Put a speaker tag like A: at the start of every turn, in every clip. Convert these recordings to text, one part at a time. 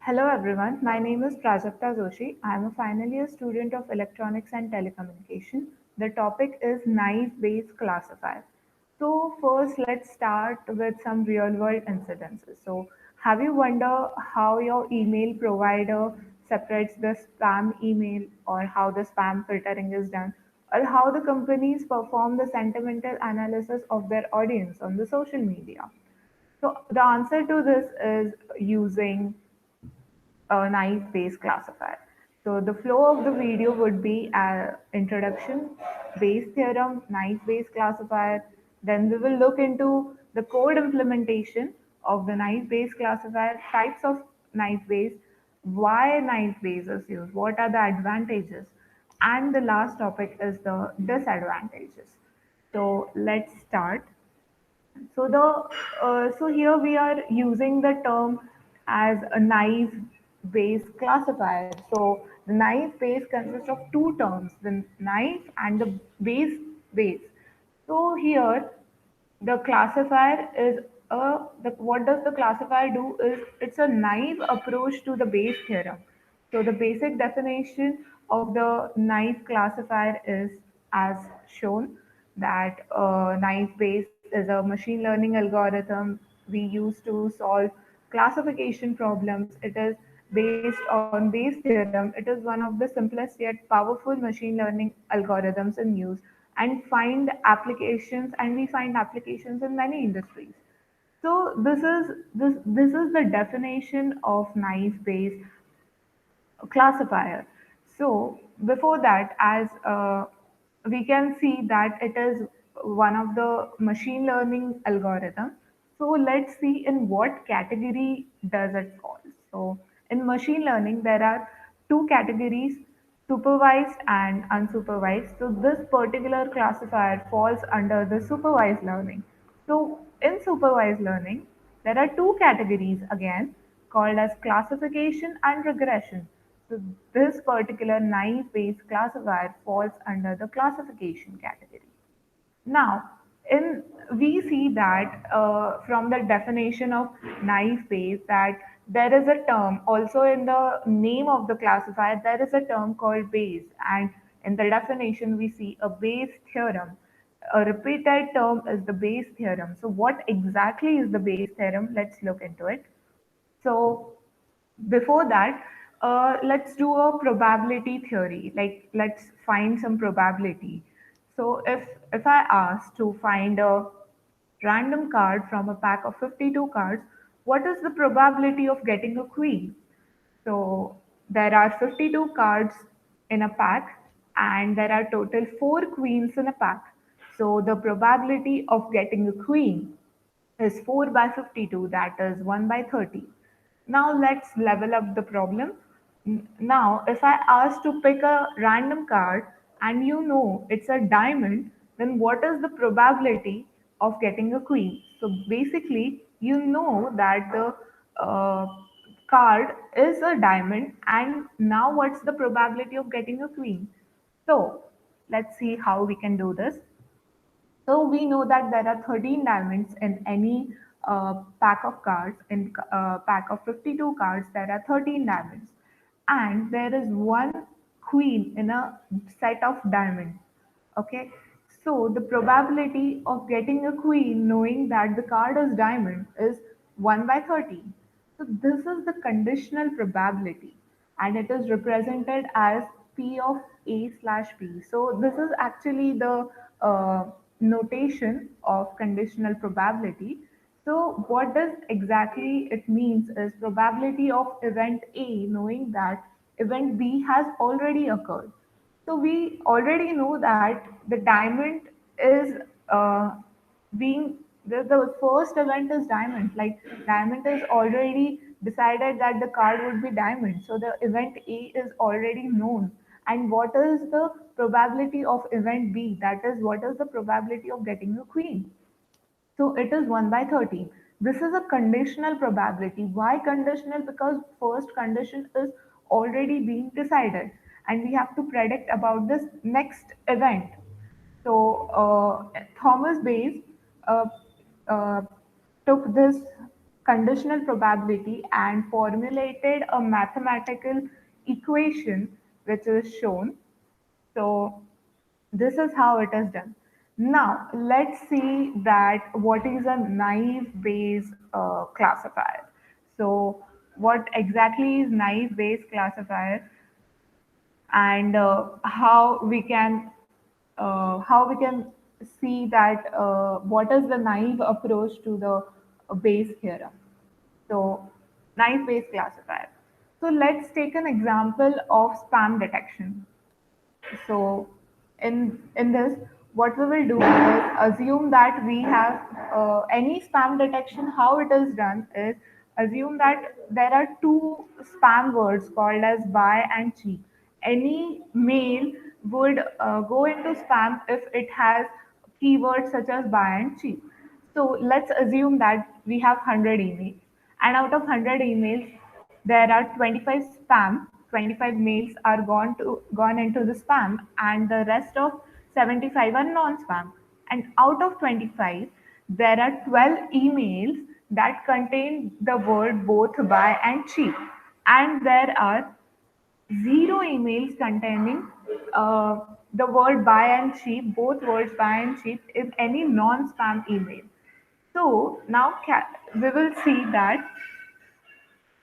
A: Hello everyone, my name is Prajakta Joshi. I am a final year student of Electronics and Telecommunication. The topic is knife based classifier. So, first, let's start with some real world incidences. So, have you wondered how your email provider separates the spam email, or how the spam filtering is done, or how the companies perform the sentimental analysis of their audience on the social media? So, the answer to this is using a knife-based classifier. So the flow of the video would be introduction, Bayes theorem, knife-based classifier. Then we will look into the code implementation of the knife-based classifier, types of knife-based, why knife-based is used, what are the advantages, and the last topic is the disadvantages. So let's start. So here we are using the term as a knife base classifier. So the knife base consists of two terms, the knife and the base. So here the classifier is what does the classifier do is it's a naive approach to the Bayes theorem. So the basic definition of the naive classifier is as shown that naive Bayes is a machine learning algorithm we use to solve classification problems. It is based on Bayes theorem. It is one of the simplest yet powerful machine learning algorithms in use and find applications and we find applications in many industries. So this is the definition of knife based classifier. So before that, as we can see that it is one of the machine learning algorithm. So let's see in what category does it fall. So in machine learning, there are two categories, supervised and unsupervised. So this particular classifier falls under the supervised learning. So in supervised learning, there are two categories again called as classification and regression. So this particular naive-based classifier falls under the classification category. Now, in we see that from the definition of knife base that there is a term also in the name of the classifier there is a term called base, and in the definition we see a Bayes theorem. A repeated term is the Bayes theorem. So what exactly is the Bayes theorem? Let's look into it. So before that, let's do a probability theory. Like let's find some probability. So if I ask to find a random card from a pack of 52 cards, what is the probability of getting a queen? So there are 52 cards in a pack and there are total 4 queens in a pack. So the probability of getting a queen is 4 by 52, that is 1 by 30. Now let's level up the problem. Now, if I ask to pick a random card and you know it's a diamond, then what is the probability of getting a queen? So basically, you know that the uh, card is a diamond, and now what's the probability of getting a queen? So let's see how we can do this. So we know that there are 13 diamonds in any pack of cards. In a pack of 52 cards, there are 13 diamonds. And there is one queen in a set of diamonds. Okay. So the probability of getting a queen knowing that the card is diamond is 1 by 13. So this is the conditional probability and it is represented as P of A slash P. So this is actually the notation of conditional probability. So what does exactly it means is probability of event A knowing that event B has already occurred. So we already know that the diamond is being the first event is diamond. Like diamond is already decided that the card would be diamond. So the event A is already known. And what is the probability of event B? That is what is the probability of getting a queen. So it is 1 by 13. This is a conditional probability. Why conditional? Because first condition is already being decided and we have to predict about this next event. So Thomas Bayes uh, uh, took this. conditional probability and formulated a mathematical equation which is shown. So this is how it is done. Now let's see that what is a naive Bayes classifier. So what exactly is naive Bayes classifier, and how we can see that what is the naive approach to the Bayes theorem. So naive Bayes classifier. So let's take an example of spam detection. So in this, what we will do is assume that we have any spam detection. How it is done is assume that there are two spam words called as buy and cheap. Any mail would go into spam if it has keywords such as buy and cheap. So let's assume that we have 100 emails, and out of 100 emails, there are 25 spam, 25 mails are gone into the spam, and the rest of 75 are non-spam. And out of 25, there are 12 emails that contain the word both buy and cheap, and there are zero emails containing the word buy and cheap, both words buy and cheap, in any non-spam email. So now we will see that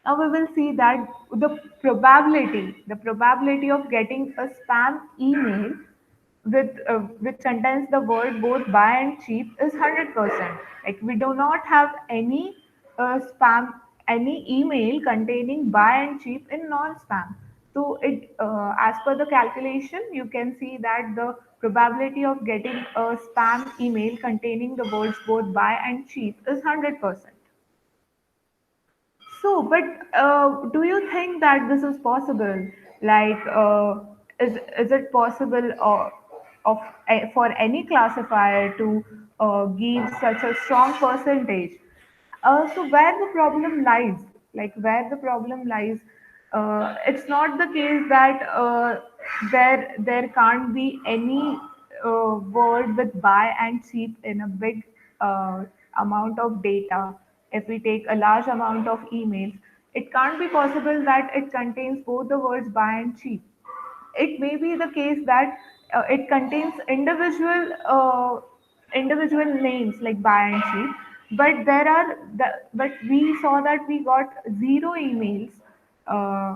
A: the probability of getting a spam email which contains the word both buy and cheap is 100%. Like we do not have any email containing buy and cheap in non-spam. So it as per the calculation, you can see that the probability of getting a spam email containing the words both buy and cheap is 100%. So, but do you think that this is possible? Like, is it possible of for any classifier to give such a strong percentage? So, where the problem lies, where the problem lies, it's not the case that there can't be any word with buy and cheap in a big uh, amount of data. If we take a large amount of emails, it can't be possible that it contains both the words buy and cheap. It may be the case that it contains individual names like buy and cheap, but we saw that we got uh,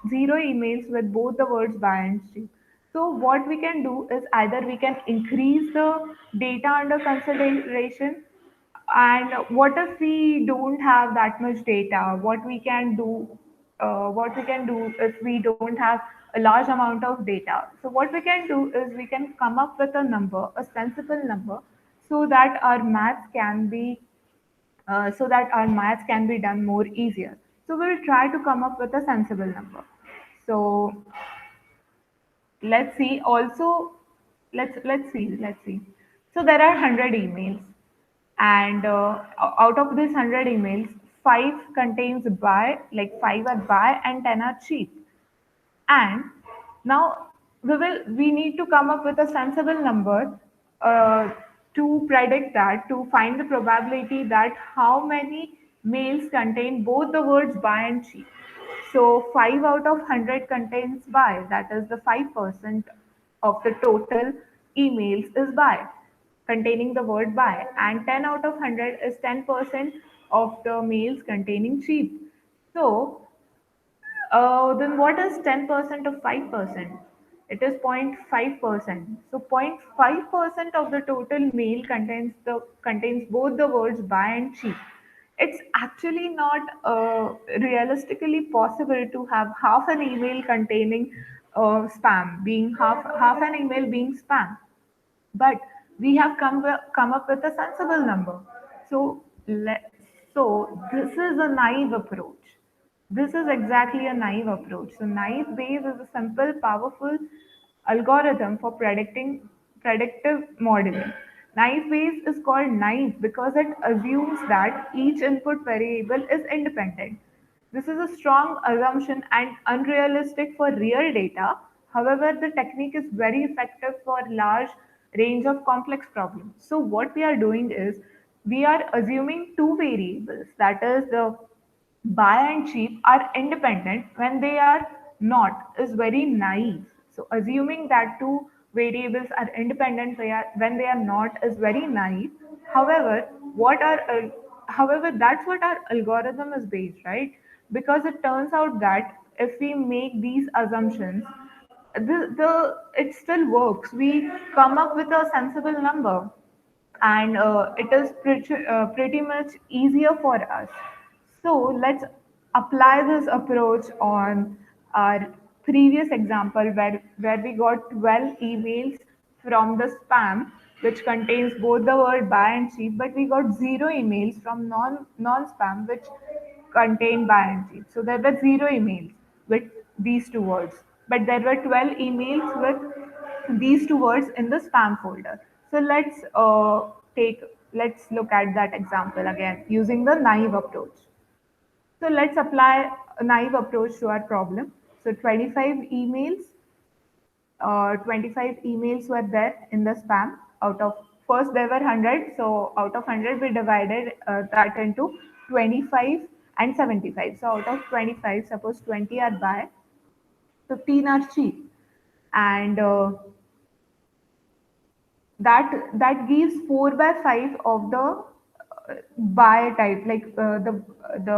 A: zero emails with both the words buy and cheap. So what we can do is either we can increase the data under consideration, and what if we don't have that much data? What we can do if we don't have a large amount of data? So what we can do is we can come up with a number, a sensible number, so that our maths can be done more easier. So we'll try to come up with a sensible number. So let's see. Also, let's see. So there are 100 emails, and out of these 100 emails, five contains buy, like five are buy, and 10 are cheap. And now we need to come up with a sensible number uh, to predict that, to find the probability that how many mails contain both the words buy and cheap. So 5 out of 100 contains buy, that is the 5% of the total emails is buy, containing the word buy, and 10 out of 100 is 10% of the mails containing cheap. So then what is 10% of 5%? It is 0.5%. So 0.5% of the total mail contains both the words buy and cheap. It's actually not realistically possible to have half an email containing spam, being half an email being spam, but we have come up with a sensible number. So, this is a naive approach. This is exactly a naive approach. So, naive Bayes is a simple, powerful algorithm for predictive modeling. Naive Bayes is called naive because it assumes that each input variable is independent. This is a strong assumption and unrealistic for real data. However, the technique is very effective for large range of complex problems. So what we are doing is we are assuming two variables, that is the buy and cheap are independent when they are not, is very naive. So assuming that two variables are independent when they are not is very naive. However, what are however that's what our algorithm is based, right? Because it turns out that if we make these assumptions, the it still works. We come up with a sensible number, and it is pretty much easier for us. So let's apply this approach on our previous example where we got 12 emails from the spam which contains both the word buy and cheap, but we got zero emails from non-spam which contain buy and cheap. So there were zero emails with these two words, but there were 12 emails with these two words in the spam folder. So take let's look at that example again using the naive approach. So let's apply a naive approach to our problem. So 25 emails were there in the spam. Out of first there were 100, so out of 100 we divided that into 25 and 75. So out of 25, suppose 20 are buy, 15 are cheap, and that gives 4 by 5 of the buy type, like the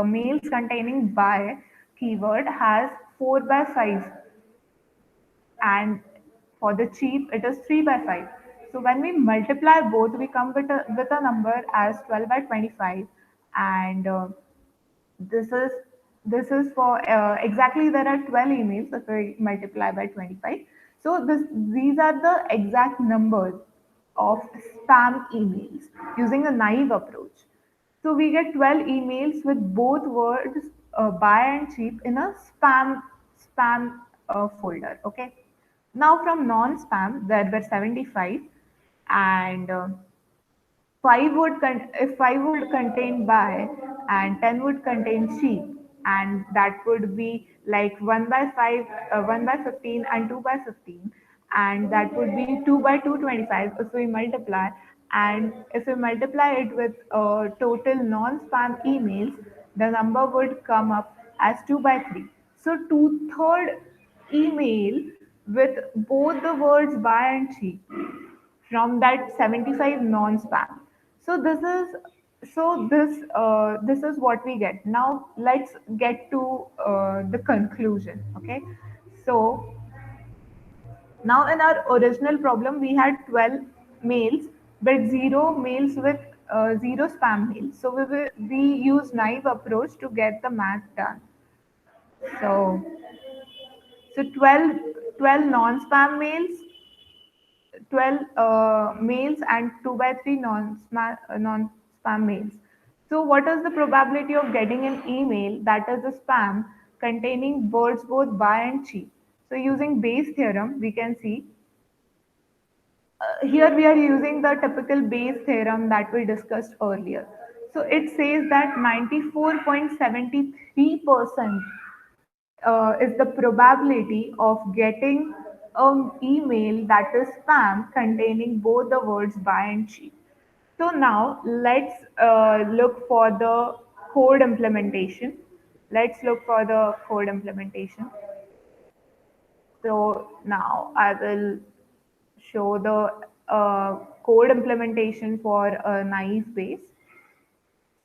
A: mails containing buy keyword has 4 by 5, and for the cheap it is 3 by 5. So when we multiply both, we come with a number as 12 by 25, and this is for exactly there are 12 emails if we multiply by 25. So these are the exact numbers of spam emails using a naive approach. So we get 12 emails with both words buy and cheap in a spam folder. Okay. Now from non-spam there were 75, and 5 if 5 would contain buy and 10 would contain sheep, and that would be like 1 by 5, 1 by 15 and 2 by 15, and that would be 2 by 225 if we multiply. And if we multiply it with total non-spam emails, the number would come up as 2 by 3. So two-third email with both the words buy and cheap from that 75 non-spam. So this is what we get. Now let's get to the conclusion. Okay, so now in our original problem we had 12 mails but zero mails with zero spam mails. So we use naive approach to get the math done. So 12 non-spam mails, 12 mails, and 2 by 3 non-spam mails. So what is the probability of getting an email that is a spam containing words both buy and cheap? So using Bayes theorem, we can see here we are using the typical Bayes theorem that we discussed earlier. So it says that 94.73% is the probability of getting an email that is spam containing both the words buy and cheap. So now let's look for the code implementation. Let's look for the code implementation. So now I will show the code implementation for a naive base.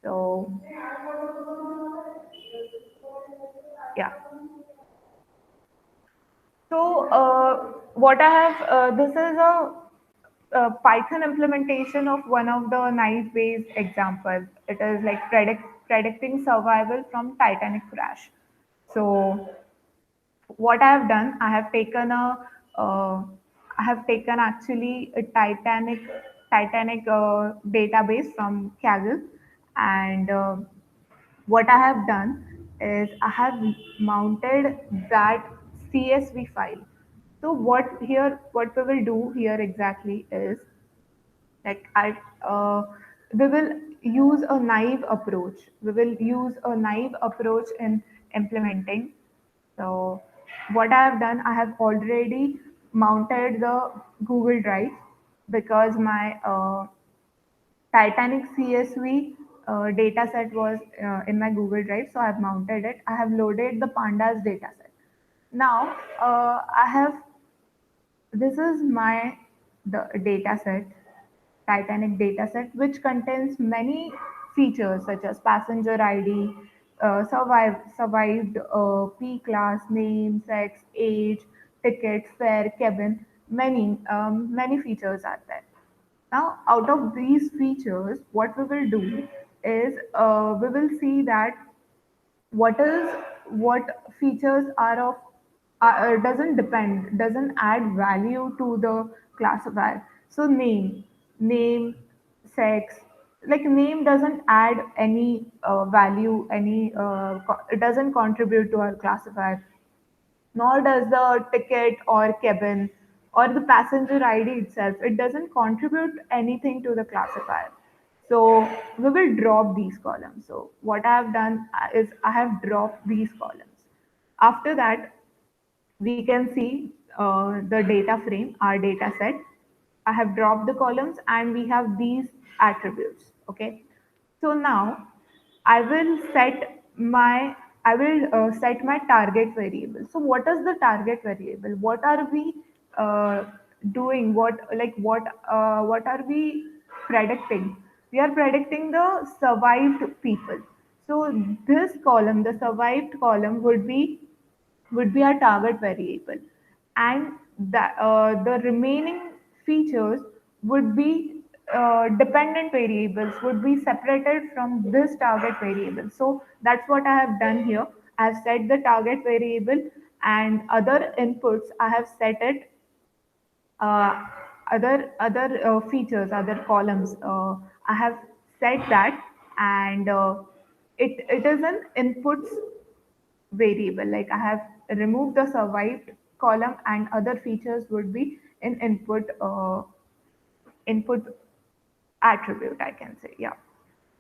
A: So yeah. So what I have, this is a Python implementation of one of the naive Bayes examples. It is like predicting survival from Titanic crash. So what I have done, I have taken actually a Titanic database from Kaggle, and what I have done is I have mounted that CSV file. So what we will do here exactly is like we will use a naive approach. We will use a naive approach in implementing. So what I have done, I have already mounted the Google Drive because Titanic CSV data set was in my Google Drive, so I've mounted it. I have loaded the pandas data set. Now, I have this is my the data set, Titanic dataset, which contains many features such as passenger ID, survived P class, name, sex, age, ticket, fare, cabin. Many features are there. Now, out of these features, what we will do is we will see that what is what features are of doesn't add value to the classifier. So name, sex, like name doesn't add any value, it doesn't contribute to our classifier, nor does the ticket or cabin or the passenger ID itself. It doesn't contribute anything to the classifier. So we will drop these columns. So what I have done is I have dropped these columns. After that, we can see the data frame, our data set. I have dropped the columns and we have these attributes. Okay. So now I will set my set my target variable. So what is the target variable? What are we doing? What are we predicting? We are predicting the survived people. So this column, the survived column, would be our target variable, and the remaining features would be dependent variables, would be separated from this target variable. So that's what I have done here. I've set the target variable, and other inputs I have set it, uh, other features, other columns, I have set that, and it is an inputs variable. Like I have removed the survived column, and other features would be in input attribute, I can say. Yeah.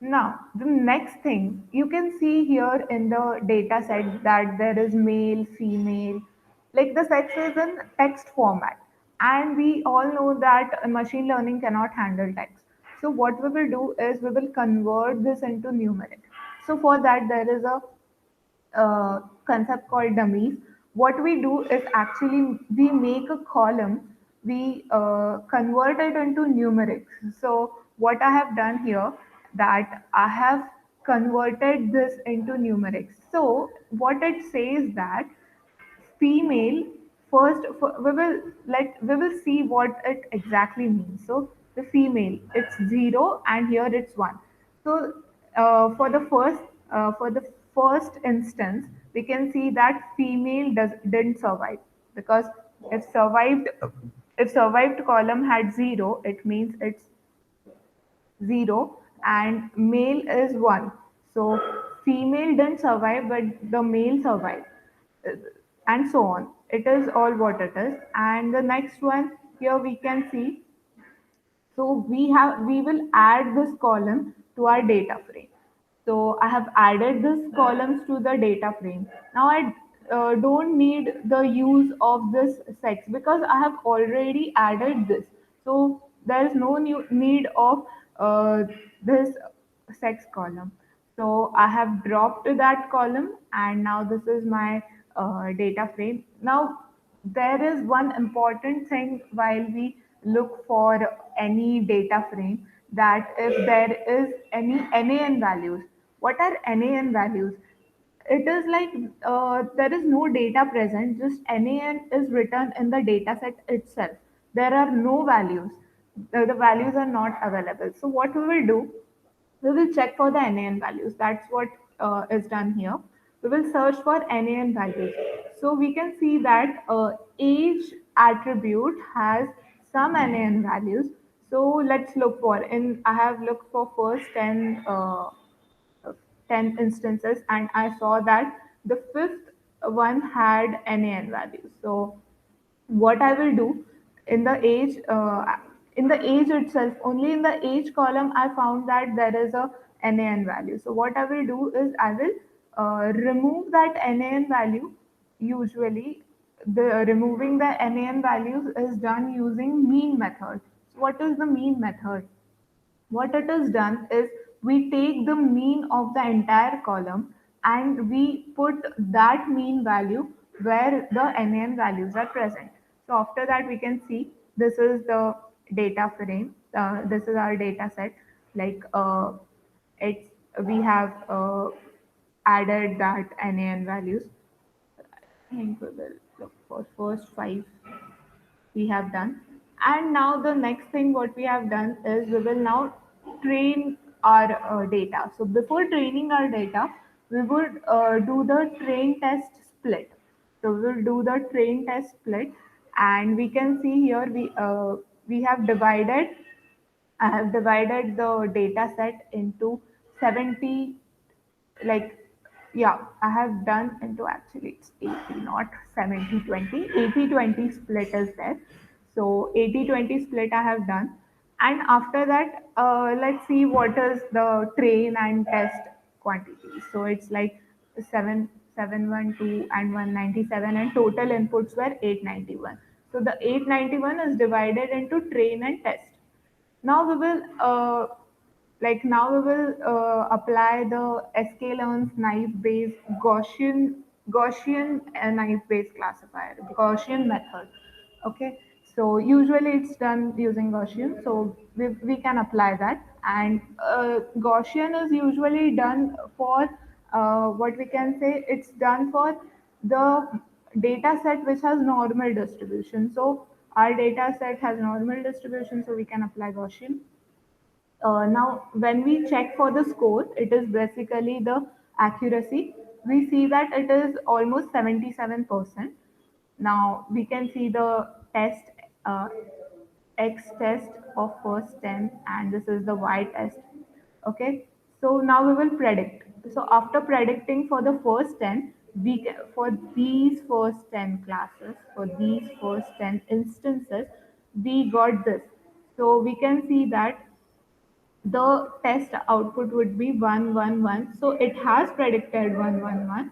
A: Now, the next thing you can see here in the data set that there is male, female, like the sex is in text format. And we all know that machine learning cannot handle text. So, what we will do is we will convert this into numeric. So, for that, there is a concept called dummies. What we do is actually we make a column, we convert it into numerics. So what I have done here, that I have converted this into numerics. So what it says that female first, we will see what it exactly means. So the female, it's 0 and here it's 1. So for the first instance, we can see that female didn't survive, because if survived if survived column had 0, it means it's 0, and male is 1. So female didn't survive, but the male survived. Uh, and so on. It is all what it is. And the next one, here we can see, so we will add this column to our data frame. So I have added this columns to the data frame. Now I don't need the use of this sex, because I have already added this. So there is no new need of this sex column. So I have dropped that column, and now this is my data frame. Now there is one important thing while we look for any data frame, that if there is any NaN values. What are NaN values? It is like there is no data present, just NaN is written in the data set itself. There are no values. The values are not available. So what we will do, we will check for the NaN values. That's what is done here. We will search for NaN values. So we can see that age attribute has some NaN values. So let's look for, I have looked for first 10 instances, and I saw that the fifth one had NaN values. So what I will do, in the age itself, only in the age column, I found that there is a NaN value. So what I will do is I will remove that NaN value. Usually, the removing the NaN values is done using mean method. So what is the mean method? what it is done is we take the mean of the entire column and we put that mean value where the NaN values are present. So after that we can see this is the data frame. This is our data set. Like it's we have added that NaN values. I think we will look for first five we have done. And now the next thing what we have done is we will now train our data. So before training our data, we would do the train test split. So we will do the train test split, and we can see here we have divided. I have divided the data set into 70, like, yeah, I have done into, actually it's 80, not 70/20. 80/20 split is there. So 80/20 split I have done. And after that, let's see what is the train and test quantity. So it's like 712 and 197, and total inputs were 891. So the 891 is divided into train and test. Now we will apply the sklearn's naive-based Gaussian naive-based classifier, Gaussian method. Okay, so usually it's done using Gaussian, so we can apply that. And Gaussian is usually done for what we can say, it's done for the data set which has normal distribution. So our data set has normal distribution, so we can apply Gaussian. Now, when we check for the score, it is basically the accuracy. We see that it is almost 77%. Now, we can see the test, uh, X test of first 10, and this is the Y test. Okay, so now we will predict. So after predicting for the first 10, for these first 10 classes, for these first 10 instances, we got this. So we can see that the test output would be 111. So it has predicted 111.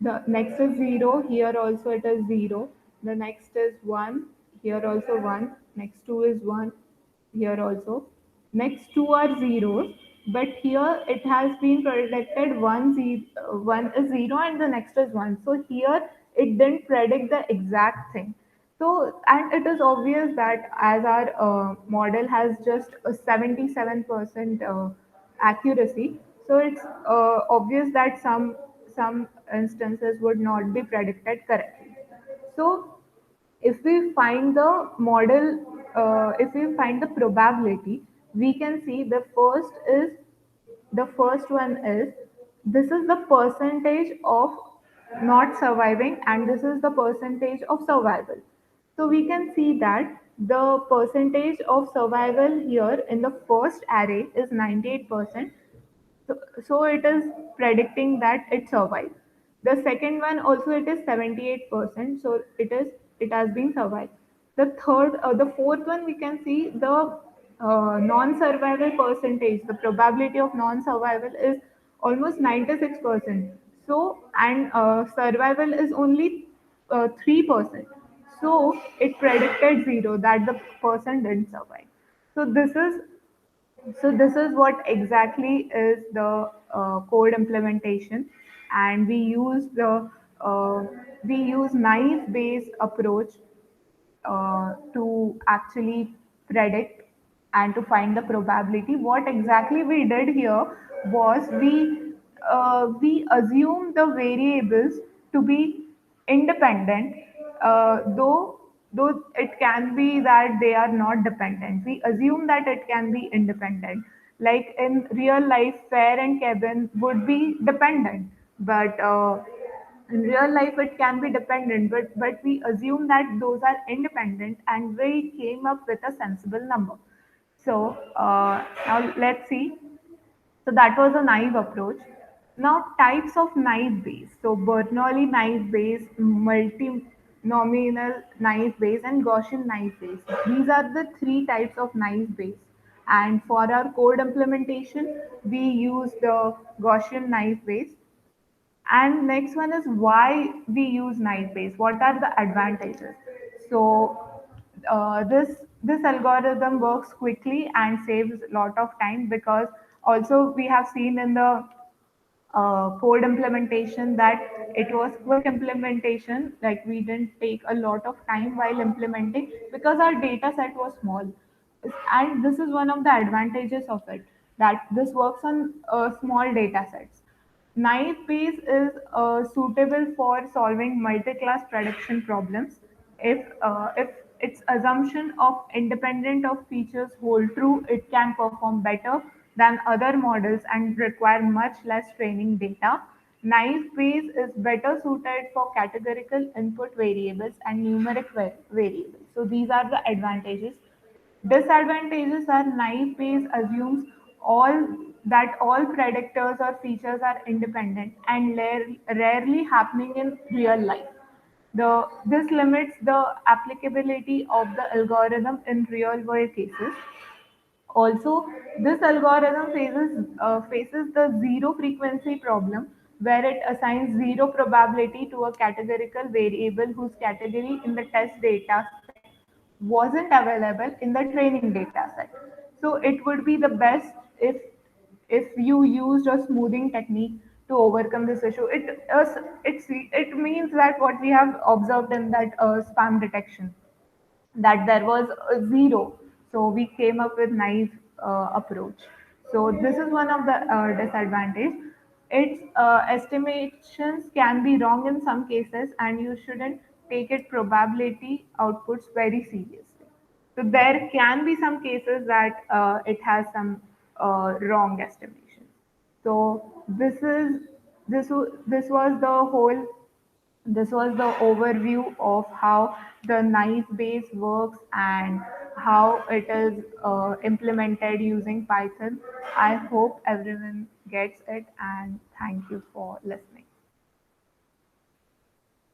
A: The next is 0. Here also it is 0. The next is 1. Here also 1. Next 2 is 1. Here also. Next two are zeros. But here it has been predicted 1 is 0 and the next is 1. So here it didn't predict the exact thing. So, and it is obvious that as our model has just a 77% accuracy, so it's obvious that some instances would not be predicted correctly. So, if we find the model, if we find the probability, we can see the first one is, this is the percentage of not surviving and this is the percentage of survival. So we can see that the percentage of survival here in the first array is 98%. So it is predicting that it survived. The second one also it is 78%. So it has been survived. The fourth one we can see the non-survival percentage. The probability of non-survival is almost 96%. So and survival is only 3%. So it predicted zero, that the person didn't survive. So this is what exactly is the code implementation, and uh, we use naive based approach to actually predict and to find the probability. What exactly we did here was we assumed the variables to be independent, though it can be that they are not dependent. We assume that it can be independent. Like in real life, Fair and Kevin would be dependent, but in real life it can be dependent, but we assume that those are independent and we came up with a sensible number. So now let's see. So that was a naive approach. Now types of naive Bayes. So Bernoulli naive Bayes, multinomial naive Bayes, and Gaussian naive Bayes. These are the three types of naive Bayes. And for our code implementation, we use the Gaussian naive Bayes. And next one is why we use naive Bayes. What are the advantages? So this this algorithm works quickly and saves a lot of time, because also we have seen in the code implementation that it was quick implementation, like we didn't take a lot of time while implementing because our data set was small. And this is one of the advantages of it, that this works on small data sets. Naive Bayes is suitable for solving multi-class prediction problems if its assumption of independent of features hold true. It can perform better than other models and require much less training data. Naive Bayes is better suited for categorical input variables and numeric variables. So these are the advantages. Disadvantages are naive Bayes assumes all all predictors or features are independent and rarely happening in real life. This limits the applicability of the algorithm in real world cases. Also, this algorithm faces the zero frequency problem, where it assigns zero probability to a categorical variable whose category in the test data set wasn't available in the training data set. So it would be the best if you used a smoothing technique to overcome this issue. It means that what we have observed in that spam detection, that there was a zero. So we came up with naive approach. So this is one of the disadvantage. Its estimations can be wrong in some cases, and you shouldn't take it probability outputs very seriously. So there can be some cases that it has some wrong estimations. So this was the whole, this was the overview of how the naive Bayes works and how it is implemented using Python. I hope everyone gets it, and thank you for listening.